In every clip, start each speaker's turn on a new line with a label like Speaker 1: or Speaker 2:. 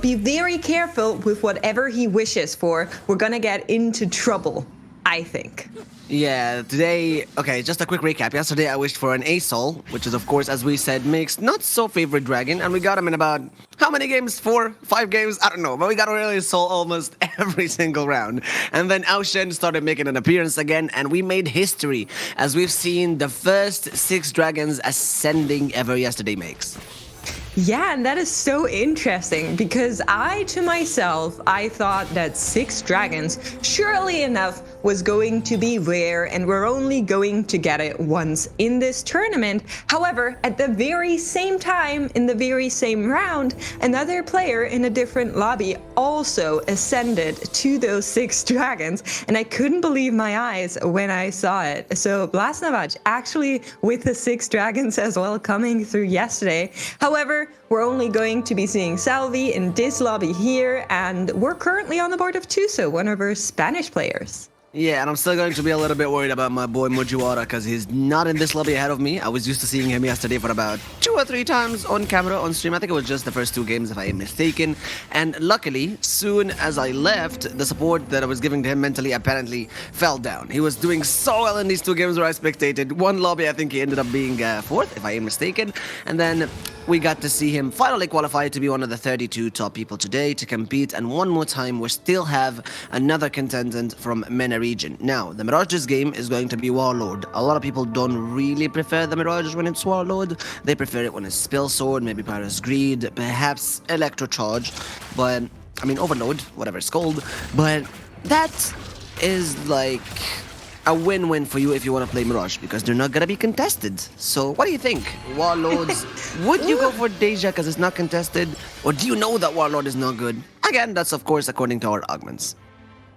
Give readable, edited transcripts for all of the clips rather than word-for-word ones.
Speaker 1: Be very careful with whatever he wishes for. We're gonna get into trouble, I think.
Speaker 2: Yeah, today, okay, just a quick recap. Yesterday I wished for an A-Soul, which is of course, as we said, Mix's not so favorite dragon, and we got him in about, how many games? 4? 5 games? I don't know, but we got a soul almost every single round. And then Ao Shen started making an appearance again, and we made history, as we've seen the first 6 dragons ascending ever yesterday, Mix.
Speaker 1: Yeah, and that is so interesting because I thought that 6 dragons, surely enough, was going to be rare and we're only going to get it once in this tournament. However, at the very same time, in the very same round, another player in a different lobby also ascended to those 6 dragons, and I couldn't believe my eyes when I saw it. So Blasnavac actually with the 6 dragons as well coming through yesterday. However, we're only going to be seeing Salvi in this lobby here, and we're currently on the board of Tuso, one of our Spanish players.
Speaker 2: Yeah, and I'm still going to be a little bit worried about my boy Mujiwara because he's not in this lobby ahead of me. I was used to seeing him yesterday for about 2 or 3 times on camera, on stream. I think it was just the first 2 games if I am mistaken. And luckily, soon as I left, the support that I was giving to him mentally apparently fell down. He was doing so well in these 2 games where I spectated. One lobby, I think he ended up being 4th, if I am mistaken. And then we got to see him finally qualify to be one of the 32 top people today to compete. And one more time, we still have another contestant from MENA region. Now, the Mirage this game is going to be Warlord. A lot of people don't really prefer the Mirage when it's Warlord. They prefer it when it's Spill Sword, maybe Pyro's Greed, perhaps Electro Charge. But, I mean, Overload, whatever it's called. But that is like a win-win for you if you want to play Mirage, because they're not going to be contested. So what do you think? Warlords, would you go for Deja because it's not contested? Or do you know that Warlord is not good? Again, that's of course according to our augments.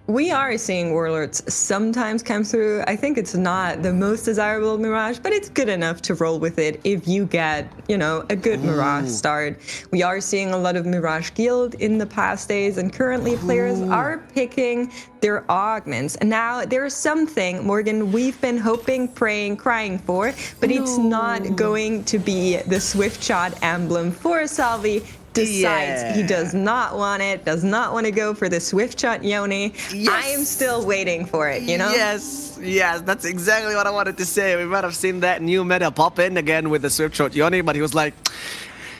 Speaker 1: We are seeing Warlords sometimes come through. I think it's not the most desirable Mirage, but it's good enough to roll with it if you get, a good Mirage start. We are seeing a lot of Mirage Guild in the past days, and currently players are picking their augments. And now there's something, Morgan, we've been hoping, praying, crying for, but it's not going to be the Swift Shot emblem for Salvi. Decides he does not want it, does not want to go for the Swift Shot Yoni. Yes. I am still waiting for it,
Speaker 2: Yes, that's exactly what I wanted to say. We might have seen that new meta pop in again with the Swift Shot Yoni, but he was like,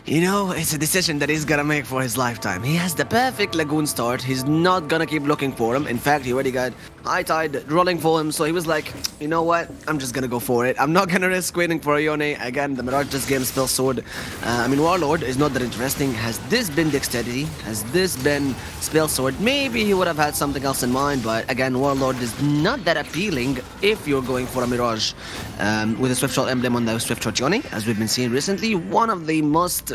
Speaker 2: it's a decision that he's gonna make for his lifetime. He has the perfect Lagoon start. He's not gonna keep looking for him. In fact, he already got High Tide rolling for him, so he was like, you know what? I'm just gonna go for it. I'm not gonna risk waiting for a Yone. Again, the Mirage this game Spill Sword. Warlord is not that interesting. Has this been Dexterity? Has this been Spill Sword? Maybe he would have had something else in mind, but again, Warlord is not that appealing if you're going for a Mirage with a Swift Shot emblem on the Swift Shot Yone, as we've been seeing recently. One of the most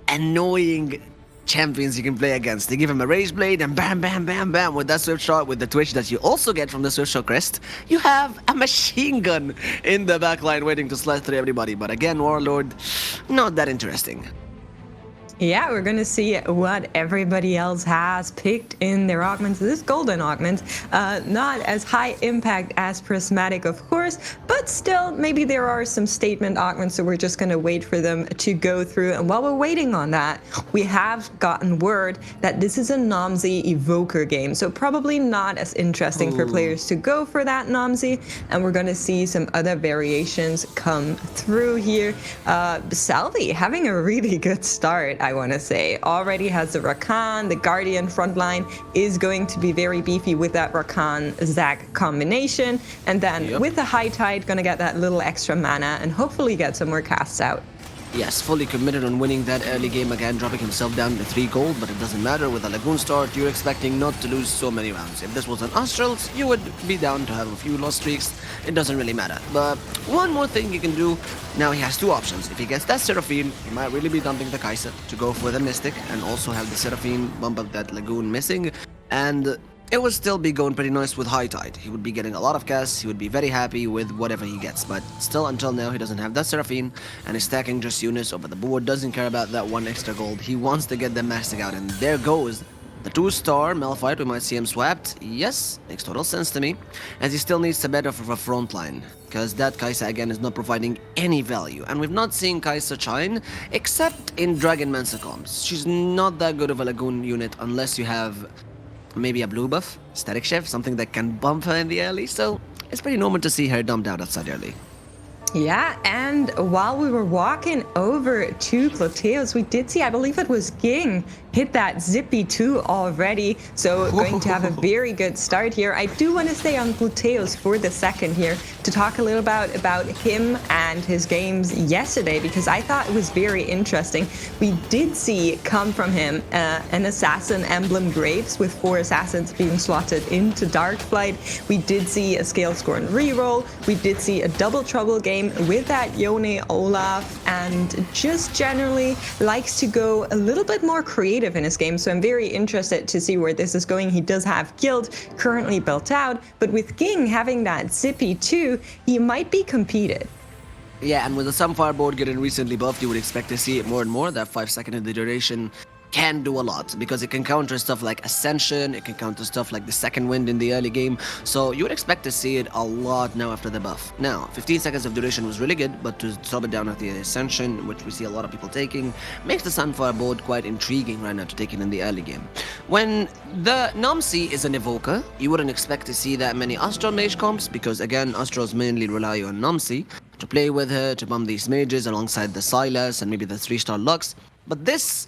Speaker 2: annoying champions you can play against. They give him a Rage Blade and bam, bam, bam, bam with that Swift Shot, with the Twitch that you also get from the Swift Shot crest. You have a machine gun in the backline waiting to slash through everybody. But again, Warlord, not that interesting.
Speaker 1: Yeah, we're going to see what everybody else has picked in their augments. This golden augment, not as high impact as Prismatic, of course, but still, maybe there are some statement augments, so we're just going to wait for them to go through. And while we're waiting on that, we have gotten word that this is a Nomsy Evoker game, so probably not as interesting for players to go for that Nomsy, and we're going to see some other variations come through here. Salvi having a really good start, I want to say. Already has the Rakan, the Guardian frontline is going to be very beefy with that Rakan-Zac combination. And then with the High Tide, going to get that little extra mana and hopefully get some more casts out.
Speaker 2: Yes, fully committed on winning that early game again, dropping himself down to 3 gold, but it doesn't matter. With a Lagoon start, you're expecting not to lose so many rounds. If this was an Astrals, you would be down to have a few lost streaks. It doesn't really matter. But one more thing you can do, now he has 2 options. If he gets that Seraphine, he might really be dumping the Kai'Sa to go for the Mystic and also have the Seraphine bump up that Lagoon missing. And it would still be going pretty nice with High Tide. He would be getting a lot of casts, he would be very happy with whatever he gets, but still until now he doesn't have that Seraphine and is stacking just units over the board, doesn't care about that 1 extra gold. He wants to get them maxing out, and there goes the 2-star Malphite. We might see him swapped. Yes, makes total sense to me, as he still needs a better of a front line, because that Kai'Sa again is not providing any value, and we've not seen Kai'Sa shine except in Dragon Mancer comps. She's not that good of a Lagoon unit unless you have maybe a blue buff, Static Chef, something that can bump her in the early, so it's pretty normal to see her dumped out outside early.
Speaker 1: Yeah, and while we were walking over to Cloteos, we did see, I believe it was Ging, hit that Zippy 2 already. So going to have a very good start here. I do want to stay on Cloteos for the second here to talk a little about him and his games yesterday, because I thought it was very interesting. We did see come from him an Assassin Emblem Graves with 4 Assassins being slotted into Darkflight. We did see a Scale Scorn reroll. We did see a Double Trouble game with that Yone Olaf, and just generally likes to go a little bit more creative in his game. So I'm very interested to see where this is going. He does have Guild currently built out, but with Ging having that Zippy too, he might be competed.
Speaker 2: Yeah, and with the Sunfire board getting recently buffed, you would expect to see it more and more. That 5-second in the duration can do a lot because it can counter stuff like Ascension, it can counter stuff like the Second Wind in the early game, so you would expect to see it a lot now after the buff. Now, 15 seconds of duration was really good, but to stop it down at the Ascension, which we see a lot of people taking, makes the Sunfire board quite intriguing right now to take it in the early game. When the Nomsi is an Evoker, you wouldn't expect to see that many Astral Mage comps, because again, Astrals mainly rely on Nomsi to play with her, to bump these mages alongside the Silas and maybe the 3-star Lux, but this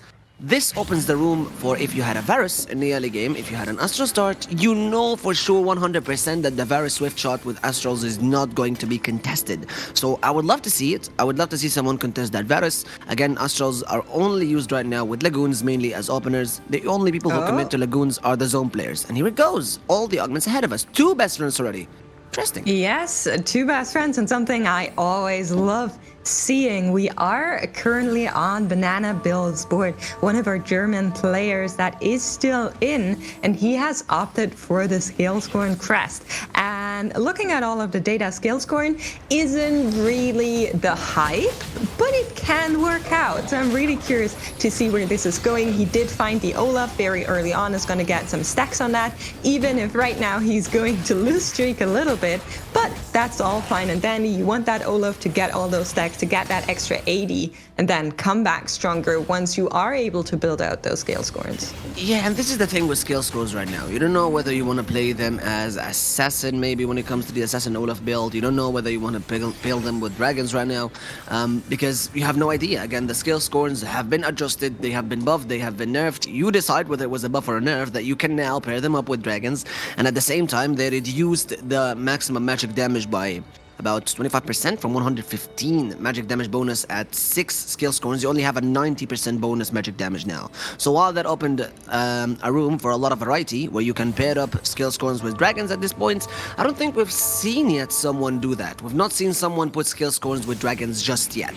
Speaker 2: opens the room for, if you had a Varus in the early game, if you had an Astral start, you know for sure 100% that the Varus Swift shot with Astrals is not going to be contested. So I would love to see it. I would love to see someone contest that Varus. Again, Astrals are only used right now with Lagoons, mainly as openers. The only people who commit to Lagoons are the zone players. And here it goes. All the augments ahead of us. 2 best friends already. Interesting.
Speaker 1: Yes, 2 best friends, and something I always love seeing. We are currently on Banana Bill's board, one of our German players that is still in, and he has opted for the Scale Scorn crest. And looking at all of the data, Scale Scorn isn't really the hype, but it can work out. So I'm really curious to see where this is going. He did find the Olaf very early on, is going to get some stacks on that, even if right now he's going to lose streak a little bit, but that's all fine and dandy. You want that Olaf to get all those stacks, to get that extra 80, and then come back stronger once you are able to build out those Scale Scorns.
Speaker 2: Yeah, and this is the thing with Scale Scores right now. You don't know whether you want to play them as Assassin, maybe when it comes to the Assassin Olaf build. You don't know whether you want to build them with Dragons right now, because you have no idea. Again, the Scale Scorns have been adjusted, they have been buffed, they have been nerfed. You decide whether it was a buff or a nerf, that you can now pair them up with Dragons, and at the same time, they reduced the maximum magic damage by about 25% from 115 magic damage bonus at 6 skill scores. You only have a 90% bonus magic damage now. So while that opened a room for a lot of variety where you can pair up skill scores with dragons at this point, I don't think we've seen yet someone do that. We've not seen someone put skill scores with dragons just yet.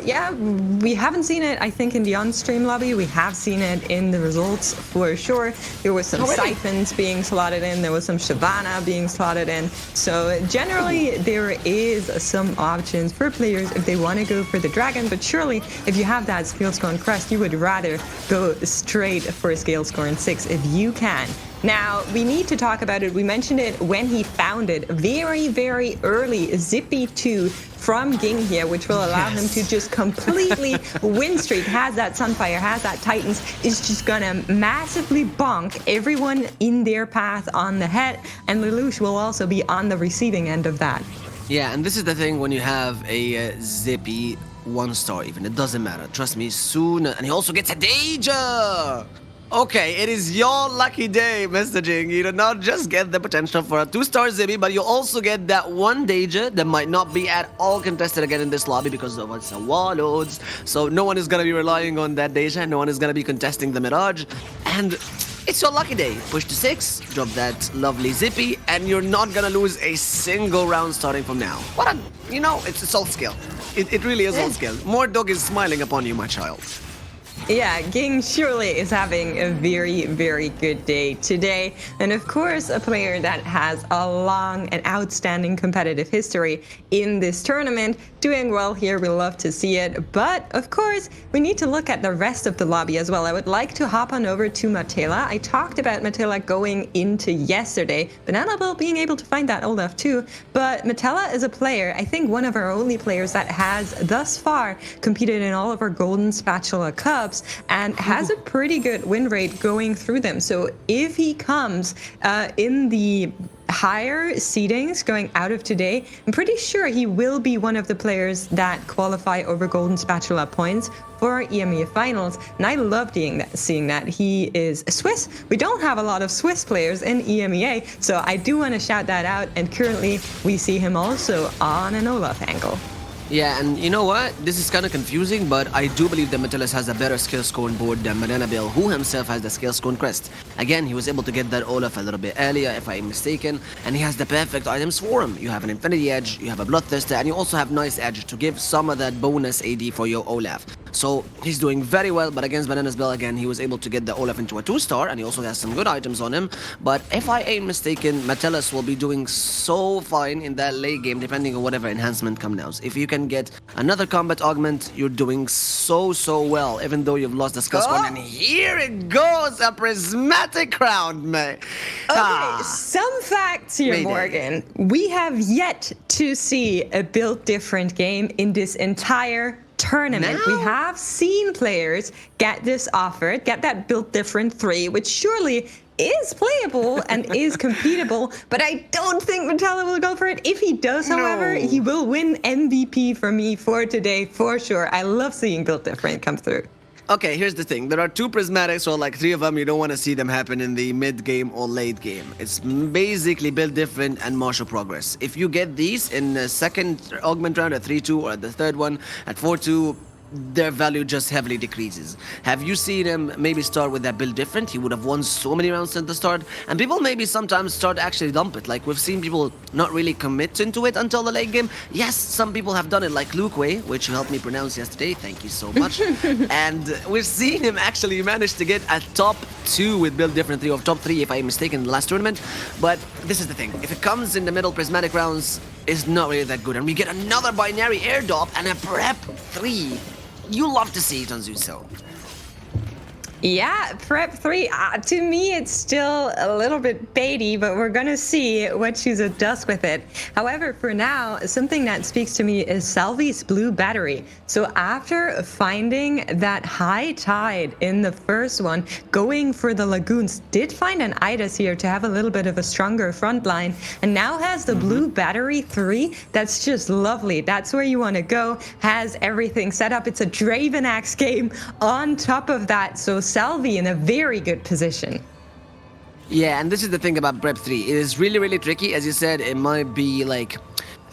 Speaker 1: Yeah, we haven't seen it, I think, in the on-stream lobby. We have seen it in the results for sure. There was some Siphons being slotted in. There was some Shyvana being slotted in. So generally, there is some options for players if they want to go for the dragon. But surely, if you have that Scale Scorn crest, you would rather go straight for a Scale Scorn 6 if you can. Now, we need to talk about it. We mentioned it when he found it very, very early, Zippy 2 from Ging here, which will allow him to just completely win streak. Has that Sunfire, has that Titans, is just gonna massively bonk everyone in their path on the head, and Lelouch will also be on the receiving end of that.
Speaker 2: Yeah, and this is the thing when you have a Zippy 1-star even, it doesn't matter. Trust me, soon, and he also gets a Danger! Okay, it is your lucky day, messaging. You do not just get the potential for a 2-star Zippy, but you also get that 1 Danger that might not be at all contested again in this lobby because of it's a Warlords. So no one is going to be relying on that Danger. No one is going to be contesting the Mirage. And it's your lucky day. Push to 6, drop that lovely Zippy, and you're not going to lose a single round starting from now. What a, it's all skill. It really is all skill. More dog is smiling upon you, my child.
Speaker 1: Yeah, Ging surely is having a very, very good day today. And of course, a player that has a long and outstanding competitive history in this tournament. Doing well here, we love to see it. But of course, we need to look at the rest of the lobby as well. I would like to hop on over to Matela. I talked about Matela going into yesterday, Banana Bill being able to find that Olaf too. But Matela is a player, I think one of our only players that has thus far competed in all of our Golden Spatula Cups and has a pretty good win rate going through them. So if he comes in the higher seedings going out of today, I'm pretty sure he will be one of the players that qualify over Golden Spatula points for EMEA finals. And I love seeing that. He is Swiss. We don't have a lot of Swiss players in EMEA, so I do want to shout that out. And currently we see him also on an Olaf angle.
Speaker 2: Yeah, and you know what? This is kind of confusing, but I do believe that Metellus has a better skill scoring board than Banana Bill, who himself has the skill scoring crest. Again, he was able to get that Olaf a little bit earlier, if I'm mistaken, and he has the perfect items for him. You have an Infinity Edge, you have a Bloodthirster, and you also have Nice Edge to give some of that bonus AD for your Olaf. So he's doing very well, but against Banana's Bill, again, he was able to get the Olaf into a 2-star, and he also has some good items on him. But if I ain't mistaken, Metellus will be doing so fine in that late game, depending on whatever enhancement comes now. If you can get another combat augment, you're doing so well, even though you've lost the skill score. And here it goes, a prismatic crown, man.
Speaker 1: Okay, some facts here,
Speaker 2: Mayday.
Speaker 1: Morgan. We have yet to see a build different game in this entire tournament.
Speaker 2: Now?
Speaker 1: We have seen players get this offered, get that build different 3, which surely is playable and is competable, but I don't think Matela will go for it. If he does, however, he will win MVP for me for today, for sure. I love seeing build different come through.
Speaker 2: Okay, here's the thing. There are 2 prismatics, or like 3 of them. You don't want to see them happen in the mid game or late game. It's basically build different and martial progress. If you get these in the second augment round at 3-2 or the third one at 4-2, their value just heavily decreases. Have you seen him maybe start with that build different? He would have won so many rounds at the start, and people maybe sometimes start to actually dump it. Like we've seen people not really commit into it until the late game. Yes, some people have done it, like Luke Way, which you helped me pronounce yesterday. Thank you so much. And we've seen him actually manage to get a top 2 with build different 3, or top 3 if I'm mistaken in the last tournament. But this is the thing. If it comes in the middle prismatic rounds, it's not really that good. And we get another binary airdrop and a prep 3. You love to see it on Zuso.
Speaker 1: Yeah, prep 3, to me it's still a little bit baity, but we're gonna see what Shuzo does with it. However, for now, something that speaks to me is Salvi's blue battery. So after finding that high tide in the first one, going for the lagoons, did find an Idas here to have a little bit of a stronger front line, and now has the blue battery 3. That's just lovely. That's where you want to go. Has everything set up. It's a Draven Axe game on top of that. So Salvi in a very good position.
Speaker 2: Yeah, and this is the thing about Prep 3. It is really tricky. As you said, it might be like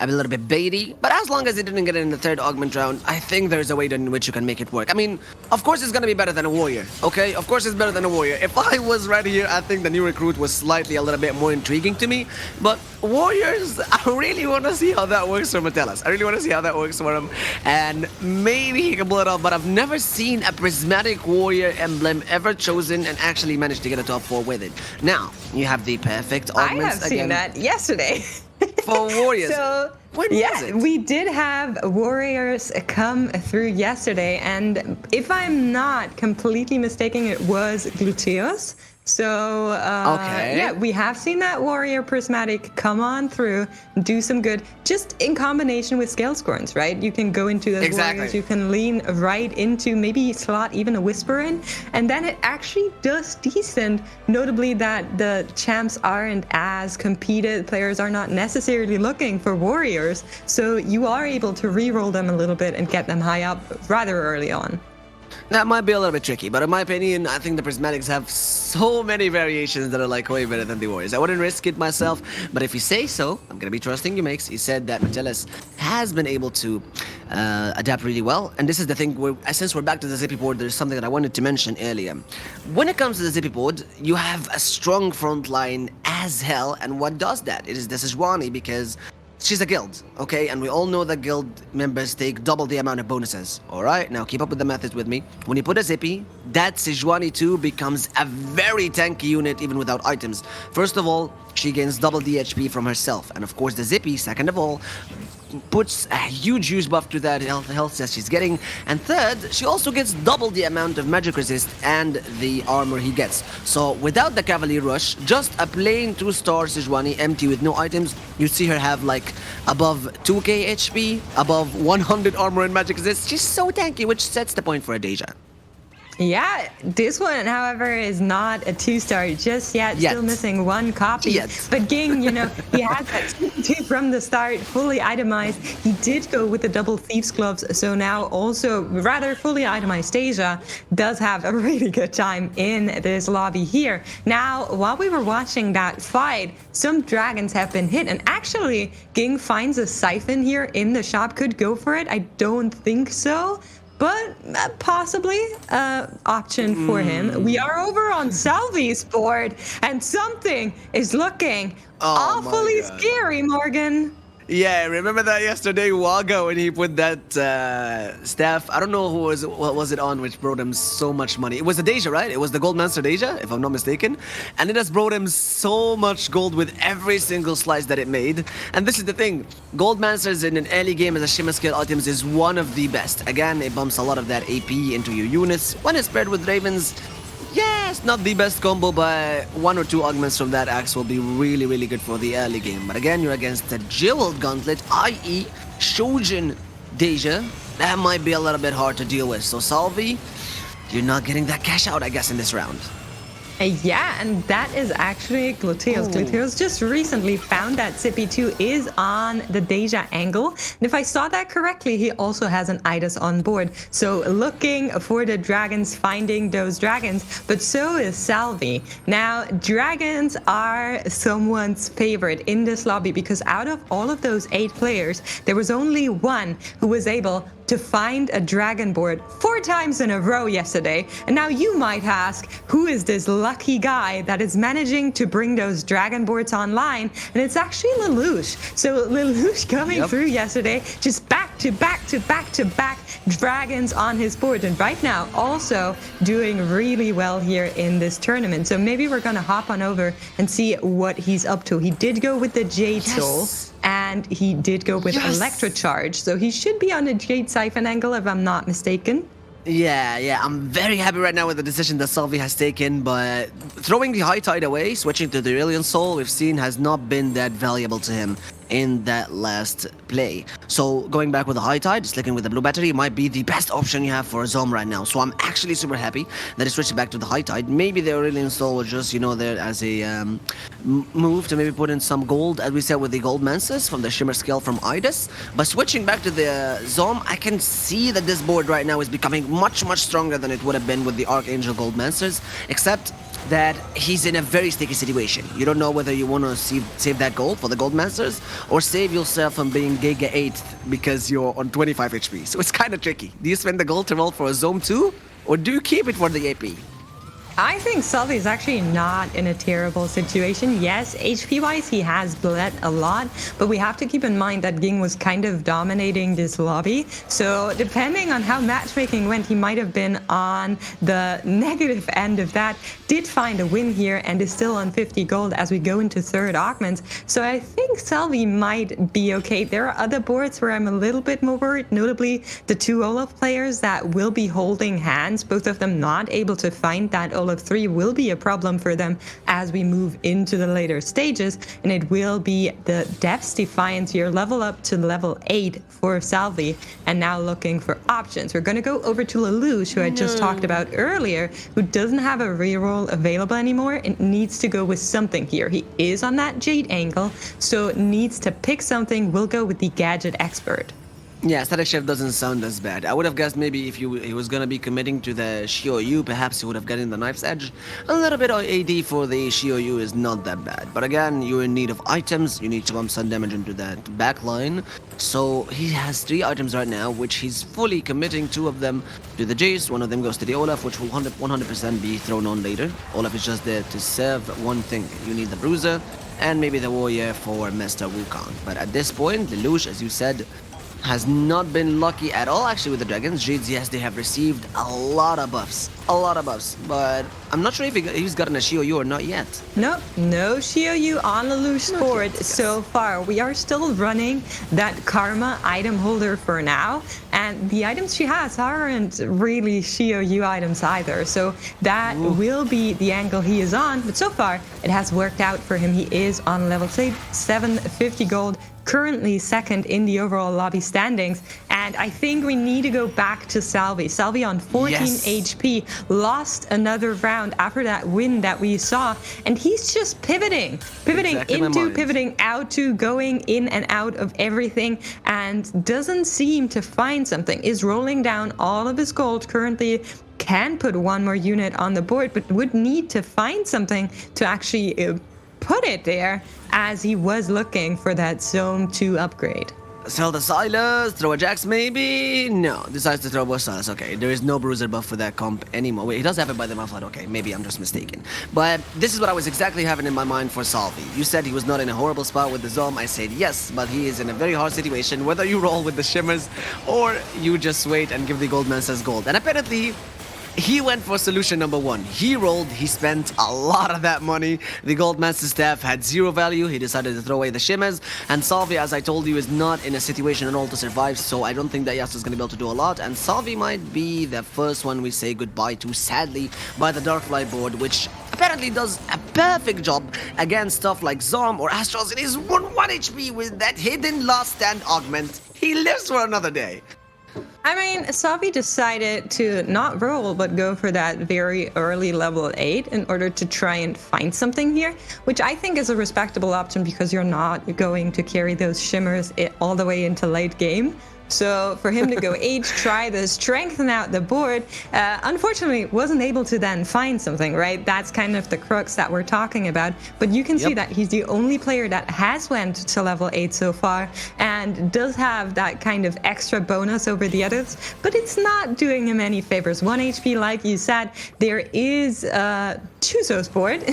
Speaker 2: a little bit baity, but as long as it didn't get it in the third augment round, I think there's a way in which you can make it work. I mean, of course it's gonna be better than a warrior, okay? Of course it's better than a warrior. If I was right here, I think the new recruit was slightly a little bit more intriguing to me, but warriors, I really want to see how that works for Metellus. I really want to see how that works for him, and maybe he can pull it off, but I've never seen a prismatic warrior emblem ever chosen and actually managed to get a top 4 with it. Now, you have the perfect augments.
Speaker 1: I have seen that yesterday.
Speaker 2: For warriors.
Speaker 1: So,
Speaker 2: when was it?
Speaker 1: We did have warriors come through yesterday, and if I'm not completely mistaken, it was Gluteus. So,
Speaker 2: Okay.
Speaker 1: yeah, we have seen that warrior prismatic come on through, do some good, just in combination with scale scorns, right? You can go into those warriors, you can lean right into, maybe slot even a whisper in, and then it actually does decent, notably that the champs aren't as competed, players are not necessarily looking for warriors, so you are able to re-roll them a little bit and get them high up rather early on.
Speaker 2: That might be a little bit tricky, but in my opinion, I think the prismatics have so many variations that are like way better than the warriors. I wouldn't risk it myself, but if you say so, I'm gonna be trusting you, Mix. You said that Metellus has been able to adapt really well, and this is the thing. Since we're back to the Zippy board, there's something that I wanted to mention earlier. When it comes to the Zippy board, you have a strong front line as hell, and what does that? It is the Sejuani, because she's a guild, okay? And we all know that guild members take double the amount of bonuses, all right? Now, keep up with the methods with me. When you put a Zippy, that Sejuani 2 becomes a very tanky unit even without items. First of all, she gains double the HP from herself. And of course, the Zippy, second of all, puts a huge buff to that health that she's getting. And third, she also gets double the amount of magic resist and the armor he gets. So without the Cavalier Rush, just a plain 2-star Sejuani empty with no items, you see her have like above 2k HP, above 100 armor and magic resist. She's so tanky, which sets the point for a Deja.
Speaker 1: Yeah, this one, however, is not a 2-star just yet. Still missing one copy. But Ging, you know, he had that 2 from the start, fully itemized. He did go with the double Thieves Gloves, so now also rather fully itemized Deja does have a really good time in this lobby here. Now, while we were watching that fight, some dragons have been hit, and actually, Ging finds a Siphon here in the shop. Could go for it. I don't think so. But possibly option for him. We are over on Salvi's board, and something is looking awfully scary, Morgan.
Speaker 2: Yeah, remember that yesterday, Waga, when he put that staff? I don't know what was it on, which brought him so much money. It was the Deja, right? It was the Gold Monster Deja, if I'm not mistaken. And it has brought him so much gold with every single slice that it made. And this is the thing, Gold Monsters in an early game as a Shimmer skill items is one of the best. Again, it bumps a lot of that AP into your units. When it's paired with Ravens, yes, not the best combo, but 1 or 2 augments from that axe will be really good for the early game. But again, you're against the Jeweled Gauntlet, i.e. Shojin Deja. That might be a little bit hard to deal with. So Salvi, you're not getting that cash out, I guess, in this round.
Speaker 1: Yeah, and that is actually Gluteus. Gluteus just recently found that Zippy 2 is on the Deja angle. And if I saw that correctly, he also has an Idas on board. So looking for the dragons, finding those dragons, but so is Salvi. Now, dragons are someone's favorite in this lobby because out of all of those 8 players, there was only one who was able to find a dragon board 4 times in a row yesterday. And now you might ask, who is this lucky guy that is managing to bring those dragon boards online? And it's actually Lelouch. So Lelouch coming through yesterday, just back to back dragons on his board. And right now also doing really well here in this tournament. So maybe we're gonna hop on over and see what he's up to. He did go with the Jade Soul. And he did go with Electrocharge, so he should be on a Jade Siphon angle if I'm not mistaken.
Speaker 2: Yeah, I'm very happy right now with the decision that Salvi has taken, but throwing the High Tide away, switching to the Aurelian Soul, we've seen has not been that valuable to him in that last play. So going back with the High Tide, sticking with the Blue Battery might be the best option you have for a Zom right now. So I'm actually super happy that he switched back to the High Tide. Maybe the Aurelian Soul was just, you know, there as a move to maybe put in some gold, as we said with the Gold Mances from the Shimmer skill from Idas. But switching back to the Zom, I can see that this board right now is becoming much stronger than it would have been with the Archangel Gold Mancers, except that he's in a very sticky situation. You don't know whether you want to save that gold for the Gold Masters or save yourself from being Giga 8th because you're on 25 HP. So it's kind of tricky. Do you spend the gold to roll for a Zone 2 or do you keep it for the AP?
Speaker 1: I think Salvi is actually not in a terrible situation. Yes, HP-wise, he has bled a lot, but we have to keep in mind that Ging was kind of dominating this lobby. So depending on how matchmaking went, he might have been on the negative end of that. Did find a win here and is still on 50 gold as we go into third augments. So I think Salvi might be okay. There are other boards where I'm a little bit more worried, notably the 2 Olaf players that will be holding hands, both of them not able to find that Olaf 3 will be a problem for them as we move into the later stages, and it will be the Depths Defiance here, level up to level 8 for Salvi, and now looking for options. We're going to go over to Lelouch, who I just talked about earlier, who doesn't have a reroll available anymore and needs to go with something here. He is on that Jade angle, so needs to pick something. We'll go with the Gadget Expert.
Speaker 2: Yeah, static shift doesn't sound as bad. I would have guessed maybe if he was gonna be committing to the Shioyu, perhaps he would have gotten the knife's edge. A little bit of AD for the Shioyu is not that bad. But again, you're in need of items. You need to pump some damage into that back line. So he has 3 items right now, which he's fully committing 2 of them to the Jace. 1 of them goes to the Olaf, which will 100% be thrown on later. Olaf is just there to serve one thing. You need the Bruiser and maybe the Warrior for Mr. Wukong. But at this point, Lelouch, as you said, has not been lucky at all actually with the dragons. Jades, yes, they have received a lot of buffs. But I'm not sure if he's gotten a Shioyu or not yet.
Speaker 1: Nope, no Shioyu on Lelouch's board so far. We are still running that Karma item holder for now, and the items she has aren't really Shioyu items either, so that will be the angle he is on. But so far, it has worked out for him. He is on level 750 gold, currently second in the overall lobby standings, and I think we need to go back to Salvi. Salvi on 14 HP, lost another round after that win that we saw, and he's just pivoting into, pivoting out to, going in and out of everything, and doesn't seem to find something. Is rolling down all of his gold currently, can put 1 more unit on the board, but would need to find something to actually put it there, as he was looking for that Zone 2 upgrade.
Speaker 2: Sell the Silas, throw a Jax maybe? No, decides to throw both Silas. Okay, there is no Bruiser buff for that comp anymore. Wait, he does have it by the Muffled. Okay, maybe I'm just mistaken. But this is what I was exactly having in my mind for Salvi. You said he was not in a horrible spot with the Zom. I said yes, but he is in a very hard situation, whether you roll with the Shimmers or you just wait and give the Goldmasters gold. And apparently, he went for solution number 1. He rolled, he spent a lot of that money. The Goldmaster staff had 0 value. He decided to throw away the Shimmers. And Salvi, as I told you, is not in a situation at all to survive. So I don't think that Yasuo's going to be able to do a lot. And Salvi might be the first one we say goodbye to, sadly, by the Darkfly board, which apparently does a perfect job against stuff like Zom or Astros. It is 1 HP with that hidden last stand augment. He lives for another day.
Speaker 1: I mean, Salvi decided to not roll, but go for that very early level 8 in order to try and find something here, which I think is a respectable option because you're not going to carry those Shimmers all the way into late game. So for him to go H, try to strengthen out the board, unfortunately wasn't able to then find something, right? That's kind of the crux that we're talking about. But you can see that he's the only player that has went to level 8 so far and does have that kind of extra bonus over the others, but it's not doing him any favors. 1 HP, like you said, there is Chuso's board.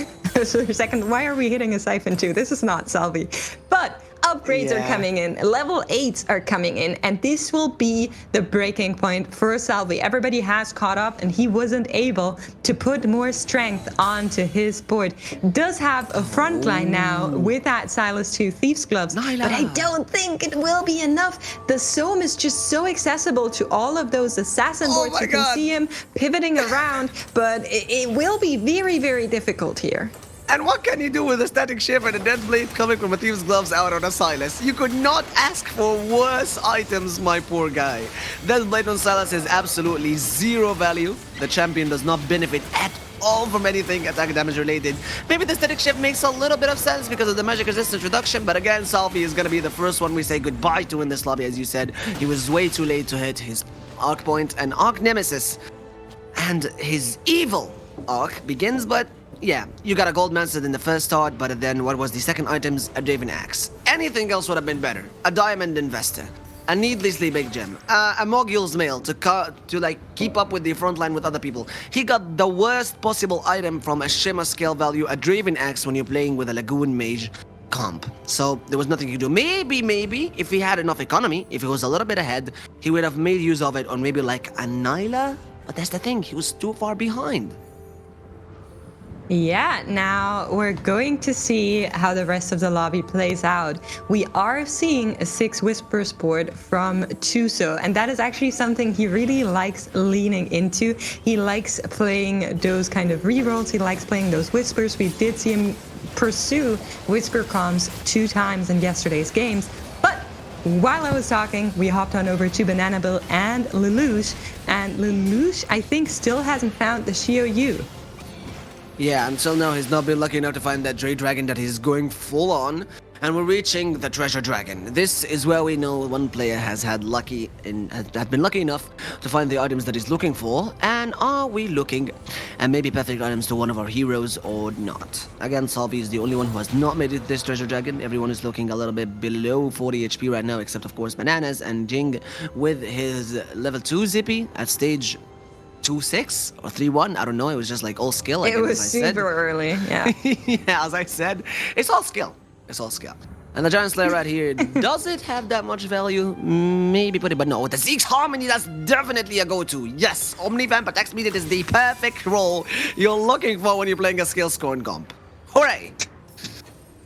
Speaker 1: So for a second, why are we hitting a Siphon 2? This is not Salvi. But upgrades are coming in, level 8s are coming in, and this will be the breaking point for Salvi. Everybody has caught up, and he wasn't able to put more strength onto his board. Does have a front line now with that Silas 2 Thieves Gloves, but I don't think it will be enough. The Soam is just so accessible to all of those assassin boards. You can see him pivoting around, but it will be very, very difficult here.
Speaker 2: And what can you do with a static shift and a dead blade coming from a Thief's Gloves out on a Silas? You could not ask for worse items, my poor guy. Dead blade on Silas is absolutely 0 value. The champion does not benefit at all from anything attack damage related. Maybe the static shift makes a little bit of sense because of the magic resistance reduction, but again, Salvi is going to be the first one we say goodbye to in this lobby. As you said, he was way too late to hit his arc point and arc nemesis. And his evil arc begins, but yeah, you got a gold master in the first start, but then what was the second items? A Draven Axe. Anything else would have been better. A Diamond Investor. A needlessly big gem. A Mogul's Mail to like keep up with the front line with other people. He got the worst possible item from a Shimmer scale value, a Draven Axe when you're playing with a Lagoon Mage comp. So there was nothing you could do. Maybe, if he had enough economy, if he was a little bit ahead, he would have made use of it on maybe like a Nyla. But that's the thing, he was too far behind.
Speaker 1: Yeah, now we're going to see how the rest of the lobby plays out. We are seeing a 6 Whispers board from Chuso, and that is actually something he really likes leaning into. He likes playing those kind of rerolls. He likes playing those Whispers. We did see him pursue Whisper comms 2 times in yesterday's games. But while I was talking, we hopped on over to Banana Bill and Lelouch, and Lelouch, I think, still hasn't found the Shioyu.
Speaker 2: Yeah, until now he's not been lucky enough to find that Dray Dragon that he's going full on. And we're reaching the treasure dragon. This is where we know one player has had been lucky enough to find the items that he's looking for. And are we looking at maybe perfect items to one of our heroes or not? Again, Salvi is the only one who has not made it this treasure dragon. Everyone is looking a little bit below 40 HP right now, except of course Bananas and Jing with his level 2 Zippy at stage 2-6 or 3-1. I don't know. It was just like all skill.
Speaker 1: It was super early. Yeah.
Speaker 2: Yeah, as I said, it's all skill. It's all skill. And the Giant Slayer right here, does it have that much value? Maybe put it, but no. With the Zeke's Harmony, that's definitely a go-to. Yes, Omni-Vamp Attack Speed is the perfect role you're looking for when you're playing a skill-scoring comp. Hooray!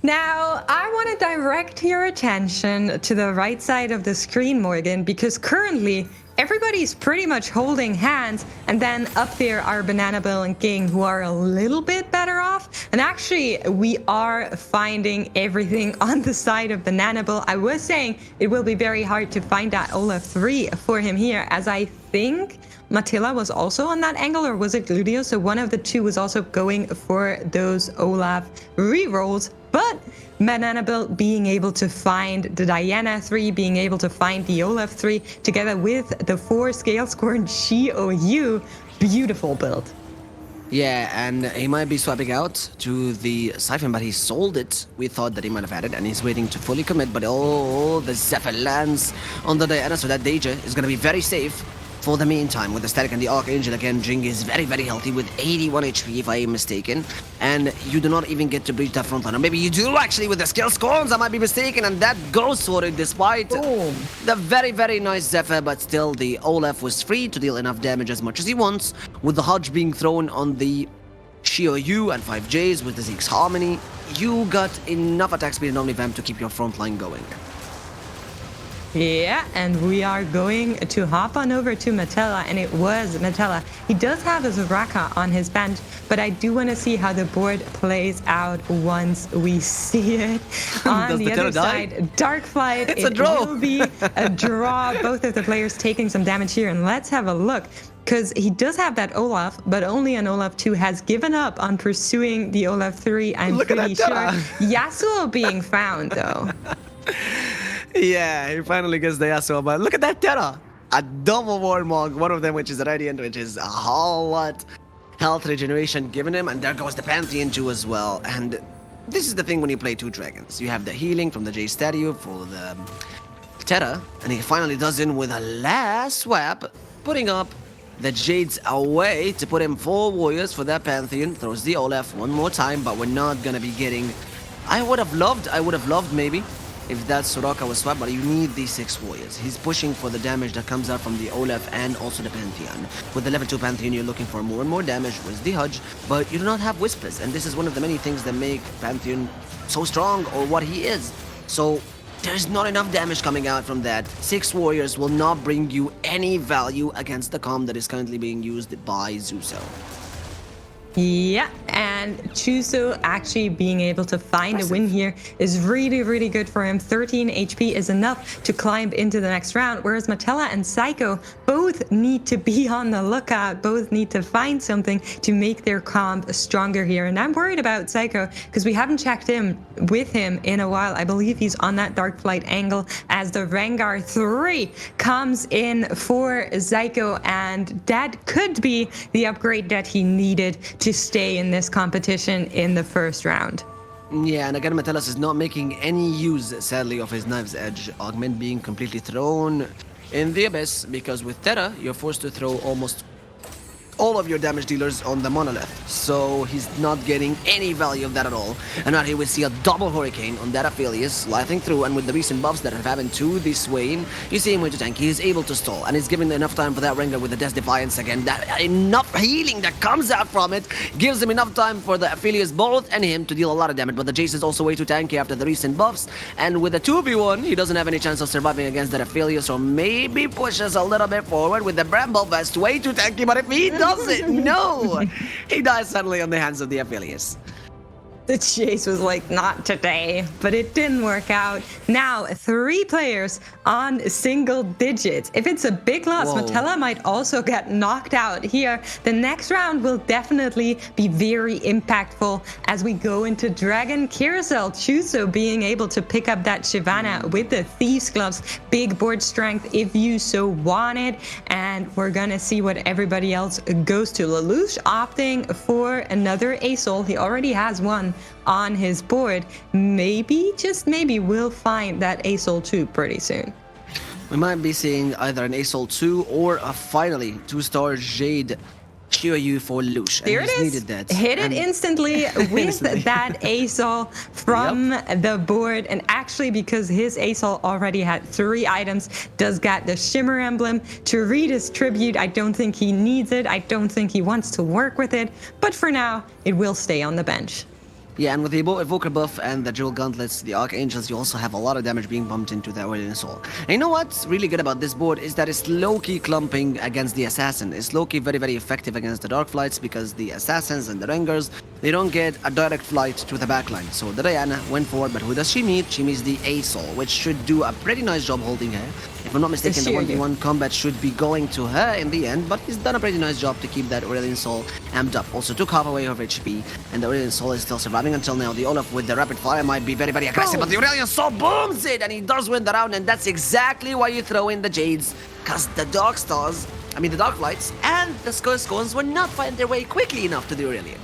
Speaker 1: Now, I want to direct your attention to the right side of the screen, Morgan, because currently everybody's pretty much holding hands, and then up there are Banana Bill and King, who are a little bit better off. And actually, we are finding everything on the side of Banana Bill. I was saying it will be very hard to find that Olaf 3 for him here, as I think Matilla was also on that angle, or was it Gludio? So one of the two was also going for those Olaf rerolls. But Banana Bill being able to find the Diana 3, being able to find the Olaf 3, together with the 4 scale scored GOU, beautiful build.
Speaker 2: Yeah, and he might be swapping out to the Siphon, but he sold it. We thought that he might have had it, and he's waiting to fully commit, but oh, the Zephyr lands on the Diana, so that Danger is going to be very safe for the meantime. With the Static and the Archangel again, Jing is very, very healthy with 81 HP if I am mistaken. And you do not even get to breach that front line. Or maybe you do actually with the skill scorns, I might be mistaken, and that goes for it despite the very, very nice Zephyr, but still the Olaf was free to deal enough damage as much as he wants. With the Hodge being thrown on the Shio and 5Js with the Zeke's Harmony, you got enough attack speed and Omni-Vamp to keep your front line going.
Speaker 1: Yeah, and we are going to hop on over to Matella, and it was Matella. He does have his Raka on his bench, but I do want to see how the board plays out once we see it. On the other side, Dark Flight,
Speaker 2: it's a draw.
Speaker 1: It will be a draw. Both of the players taking some damage here, and let's have a look. Because he does have that Olaf, but only an Olaf 2 has given up on pursuing the Olaf 3, I'm pretty sure. Yasuo being found, though.
Speaker 2: Yeah, he finally gets the Yasuo, but look at that Terra! A double Warmog, one of them which is Radiant, which is a whole lot health regeneration given him, and there goes the Pantheon too as well. And this is the thing when you play 2 dragons. You have the healing from the J Statue for the Terra, and he finally does in with a last swap, putting up the Jades away to put him 4 warriors for that Pantheon. Throws the Olaf one more time, but we're not gonna be getting... I would have loved maybe if that Soraka was swapped, but you need these 6 warriors. He's pushing for the damage that comes out from the Olaf and also the Pantheon. With the level 2 Pantheon, you're looking for more and more damage with the Hudge, but you do not have Whispers, and this is one of the many things that make Pantheon so strong, or what he is. So there's not enough damage coming out from that. 6 warriors will not bring you any value against the comp that is currently being used by Zuso.
Speaker 1: Yeah, and Chuso actually being able to find a win here is really, really good for him. 13 HP is enough to climb into the next round, whereas Matella and Psycho both need to be on the lookout, both need to find something to make their comp stronger here. And I'm worried about Psycho because we haven't checked in with him in a while. I believe he's on that Dark Flight angle as the Rengar 3 comes in for Psycho, and that could be the upgrade that he needed to stay in this competition in the first round.
Speaker 2: Yeah, and again, Metellus is not making any use, sadly, of his Knife's Edge augment being completely thrown in the abyss, because with Terra, you're forced to throw almost all of your damage dealers on the monolith, so he's not getting any value of that at all. And right here we see a double Hurricane on that Aphelios sliding through, and with the recent buffs that have happened to the Swain, you see him with the tank, he is able to stall, and he's given enough time for that Rengar with the Death Defiance again. That enough healing that comes out from it gives him enough time for the Aphelios both and him to deal a lot of damage, but the Jace is also way too tanky after the recent buffs, and with the 2v1, he doesn't have any chance of surviving against that Aphelios, so maybe pushes a little bit forward with the Bramble Vest, way too tanky, but if he does it, no! He dies suddenly on the hands of the Aphelios.
Speaker 1: The chase was like, not today, but it didn't work out. Now, 3 players on single digits. If it's a big loss,
Speaker 2: Whoa.
Speaker 1: Matella might also get knocked out here. The next round will definitely be very impactful as we go into Dragon Carousel. Chuso being able to pick up that Shyvana with the Thieves Gloves. Big board strength if you so want it. And we're gonna see what everybody else goes to. Lelouch opting for another Asol. He already has one on his board. Maybe, just maybe, we'll find that Asol 2 pretty soon.
Speaker 2: We might be seeing either an Asol 2 or finally 2-star Jade Chiyu for Lelouch.
Speaker 1: There it is.
Speaker 2: Needed that.
Speaker 1: Hit it instantly with that Asol from the board. And actually, because his Asol already had 3 items, does get the Shimmer Emblem to read his tribute. I don't think he needs it. I don't think he wants to work with it. But for now, it will stay on the bench.
Speaker 2: Yeah, and with the Evoker buff and the Jewel Gauntlets, the Archangels, you also have a lot of damage being bumped into the Aurelian Soul. And you know what's really good about this board is that it's low-key clumping against the Assassin. It's low-key very, very effective against the Dark Flights because the Assassins and the Rengers, they don't get a direct flight to the backline. So the Diana went forward, but who does she meet? She meets the Asol, which should do a pretty nice job holding her. If I'm not mistaken, the 1v1 combat should be going to her in the end, but he's done a pretty nice job to keep that Aurelian Soul amped up. Also took half away of HP, and the Aurelian Soul is still surviving until now. The Olaf with the rapid fire might be very, very aggressive, but the Aurelian Soul booms it, and he does win the round, and that's exactly why you throw in the Jades, because the Dark Stars, the Dark Flights, and the Scones were not finding their way quickly enough to the Aurelian.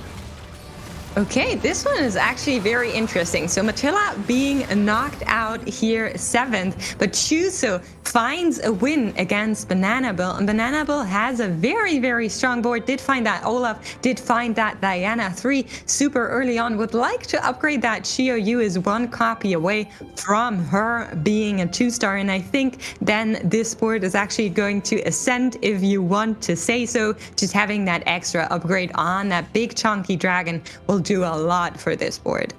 Speaker 1: Okay, this one is actually very interesting. So Matilla being knocked out here 7th, but Chuso finds a win against Banana Bill, and Banana Bill has a very, very strong board. Did find that Olaf, did find that Diana 3 super early on. Would like to upgrade that. Shio Yu is 1 copy away from her being a 2-star, and I think then this board is actually going to ascend if you want to say so. Just having that extra upgrade on that big chunky dragon will do a lot for this board.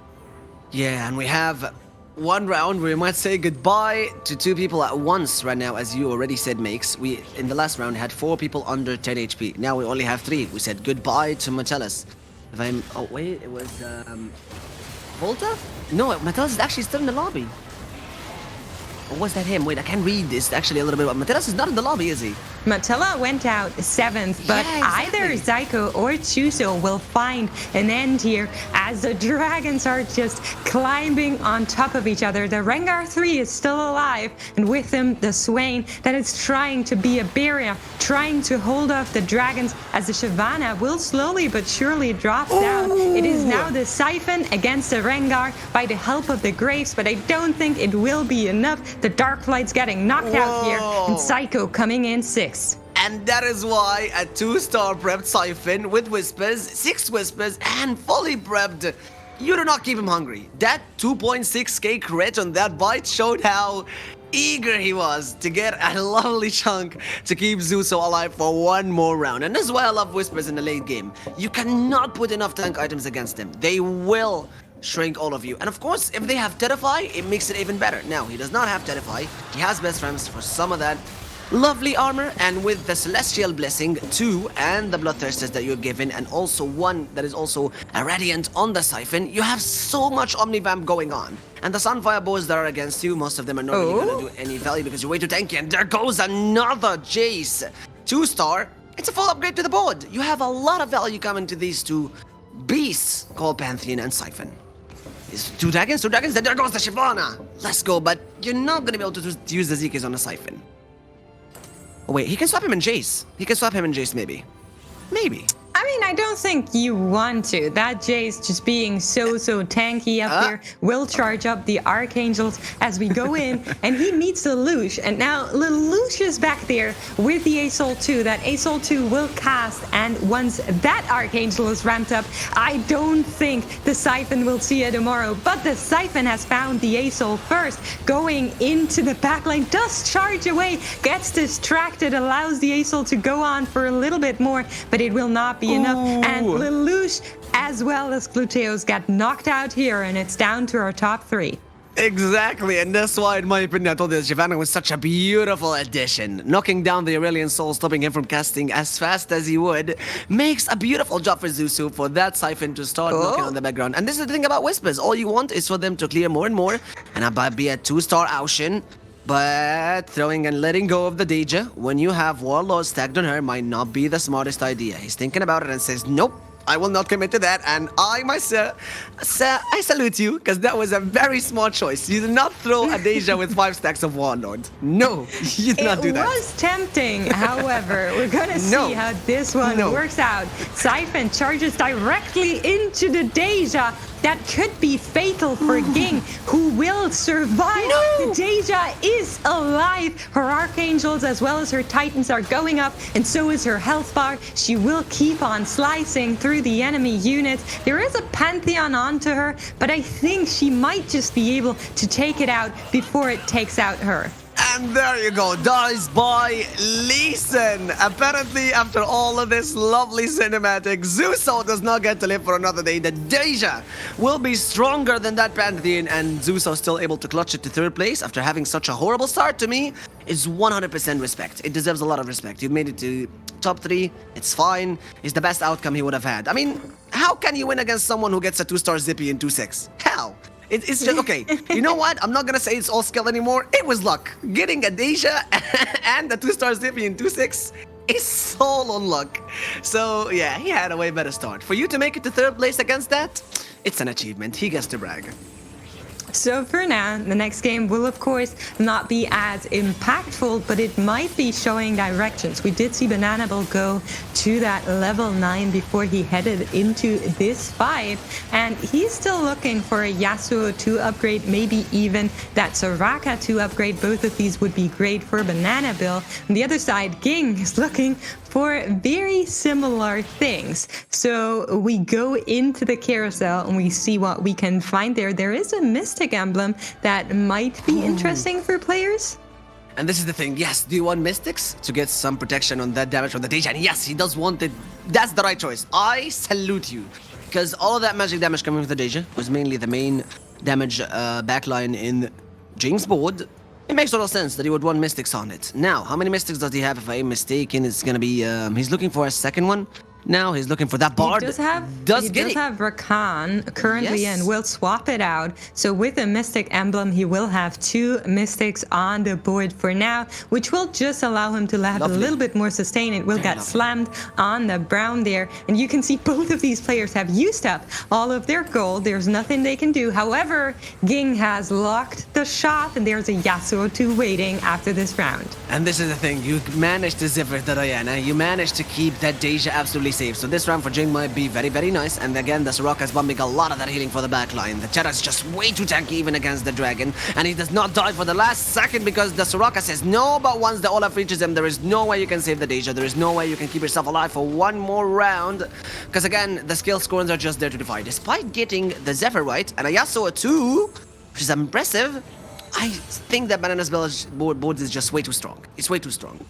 Speaker 2: Yeah, and we have one round where we might say goodbye to 2 people at once right now, as you already said, Makes. We, in the last round, had 4 people under 10 HP. Now we only have 3. We said goodbye to Metellus. If I'm... Oh, wait, it was, Volta? No, Metellus is actually still in the lobby. Or was that him? Wait, I can't read this actually a little bit. Metellus is not in the lobby, is he?
Speaker 1: Matilla went out 7th, but
Speaker 2: yeah, exactly.
Speaker 1: Either Zyko or Chuso will find an end here as the dragons are just climbing on top of each other. The Rengar 3 is still alive, and with him the Swain that is trying to be a barrier, trying to hold off the dragons as the Shyvana will slowly but surely drop down. It is now the Siphon against the Rengar by the help of the Graves, but I don't think it will be enough. The Dark Flight's getting knocked out here, and Psycho coming in 6th.
Speaker 2: And that is why a 2-star prepped Siphon with Whispers, 6 Whispers, and fully prepped, you do not keep him hungry. That 2.6k crit on that bite showed how eager he was to get a lovely chunk to keep Zuso alive for 1 more round. And that's why I love Whispers in the late game. You cannot put enough tank items against them. They will shrink all of you. And of course, if they have Terrify, it makes it even better. Now, he does not have Terrify. He has Best Friends for some of that lovely armor, and with the Celestial Blessing 2 and the Bloodthirsters that you're given, and also 1 that is also a Radiant on the Siphon, you have so much Omnivamp going on. And the Sunfire bows that are against you, most of them are not really gonna do any value because you're way too tanky. And there goes another Jace. 2-star. It's a full upgrade to the board. You have a lot of value coming to these 2 beasts called Pantheon and Siphon. It's 2 dragons, then there goes the Shyvana. Let's go, but you're not gonna be able to use the Zekis on the Siphon. Oh wait, he can swap him in Jace. Maybe. Maybe.
Speaker 1: I mean, I don't think you want to. That Jace just being so tanky up there will charge up the Archangels as we go in, and he meets Lelouch. And now Lelouch is back there with the Asol 2. That Asol 2 will cast, and once that Archangel is ramped up, I don't think the Siphon will see it tomorrow. But the Siphon has found the Asol first, going into the backline, does charge away, gets distracted, allows the Asol to go on for a little bit more, but it will not be enough. And Lelouch as well as Gluteos got knocked out here, and it's down to our top 3.
Speaker 2: Exactly, and that's why, in my opinion, I told you that Giovanna was such a beautiful addition. Knocking down the Aurelian Soul, stopping him from casting as fast as he would, makes a beautiful job for Zusu for that Siphon to start knocking on the background. And this is the thing about Whispers. All you want is for them to clear more and more, and about be a 2-star Ocean. But throwing and letting go of the Deja when you have Warlord stacked on her might not be the smartest idea. He's thinking about it and says, nope. I will not commit to that, and I myself, sir, I salute you, because that was a very smart choice. You did not throw a Deja with 5 stacks of Warlord. No, you did not do that.
Speaker 1: It was tempting, however. We're gonna see how this one works out. Siphon charges directly into the Deja. That could be fatal for Ging, who will survive. The Deja is alive. Her Archangels as well as her Titans are going up, and so is her health bar. She will keep on slicing through the enemy units. There is a Pantheon onto her, but I think she might just be able to take it out before it takes out her.
Speaker 2: And there you go, dies by Lee Sin. Apparently, after all of this lovely cinematic, Zuso does not get to live for another day. The Deja will be stronger than that Pantheon, and Zuso still able to clutch it to 3rd place after having such a horrible start. To me, is 100% respect. It deserves a lot of respect. You've made it to top 3. It's fine. It's the best outcome he would have had. I mean, how can you win against someone who gets a 2-star Zippy in 2-6? How? It's just, okay, you know what? I'm not gonna say it's all skill anymore. It was luck. Getting a Deja and a 2-star Zippy in 2-6 is all on luck. So, yeah, he had a way better start. For you to make it to 3rd place against that, it's an achievement. He gets to brag.
Speaker 1: So for now, the next game will of course not be as impactful, but it might be showing directions. We did see Bananable go to that level 9 before he headed into this fight, and he's still looking for a Yasuo 2 upgrade, maybe even that Soraka 2 upgrade. Both of these would be great for Bananabil. On the other side, Ging is looking for very similar things. So we go into the carousel and we see what we can find there. There is a Mystic emblem that might be interesting for players.
Speaker 2: And this is the thing, yes, do you want Mystics to get some protection on that damage from the Deja? And yes, he does want it. That's the right choice. I salute you. Because all of that magic damage coming from the Deja was mainly the main damage backline in Jing's board. It makes total sense that he would want Mystics on it. Now, how many Mystics does he have? If I'm mistaken, it's gonna be, he's looking for a second one. Now he's looking for that Bard.
Speaker 1: He does have Rakan currently, and will swap it out. So with a Mystic emblem, he will have 2 Mystics on the board for now, which will just allow him to have a little bit more sustain. It will get slammed on the brown there, and you can see both of these players have used up all of their gold. There's nothing they can do. However, Ging has locked the shot, and there's a Yasuo 2 waiting after this round.
Speaker 2: And this is the thing, you managed to zipper the Diana. You managed to keep that Deja absolutely safe. So this round for Jing might be very, very nice. And again, the Soraka is bumping a lot of that healing for the backline. The Terra is just way too tanky even against the Dragon. And he does not die for the last second because the Soraka says no, but once the Olaf reaches him, there is no way you can save the Deja. There is no way you can keep yourself alive for one more round. Because again, the skill scorns are just there to defy. Despite getting the Zephyr right and a Yasuo too, which is impressive, I think that Banana's board is just way too strong. It's way too strong.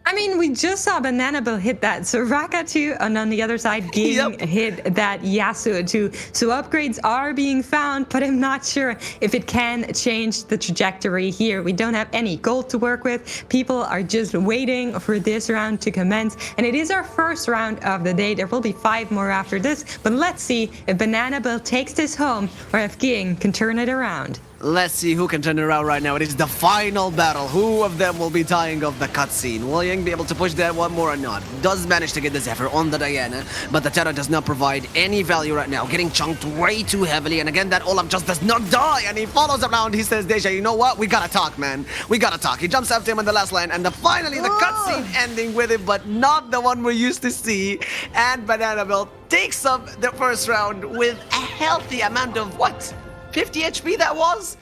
Speaker 1: I mean, we just saw Bananabil hit that Soraka 2, and on the other side, Ging hit that Yasuo 2. So upgrades are being found, but I'm not sure if it can change the trajectory here. We don't have any gold to work with. People are just waiting for this round to commence, and it is our first round of the day. There will be 5 more after this, but let's see if Bananabil takes this home or if Ging can turn it around.
Speaker 2: Let's see who can turn it around right now. It is the final battle. Who of them will be dying of the cutscene? Will Ying be able to push that one more or not? Does manage to get the Zephyr on the Diana, but the Terra does not provide any value right now. Getting chunked way too heavily, and again, that Olaf just does not die, and he follows around. He says, Deja, you know what? We gotta talk, man. We gotta talk. He jumps after him on the last line, and finally the cutscene ending with it, but not the one we're used to see. And Bananabil takes up the first round with a healthy amount of, what? 50 HP that was?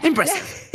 Speaker 2: Impressive.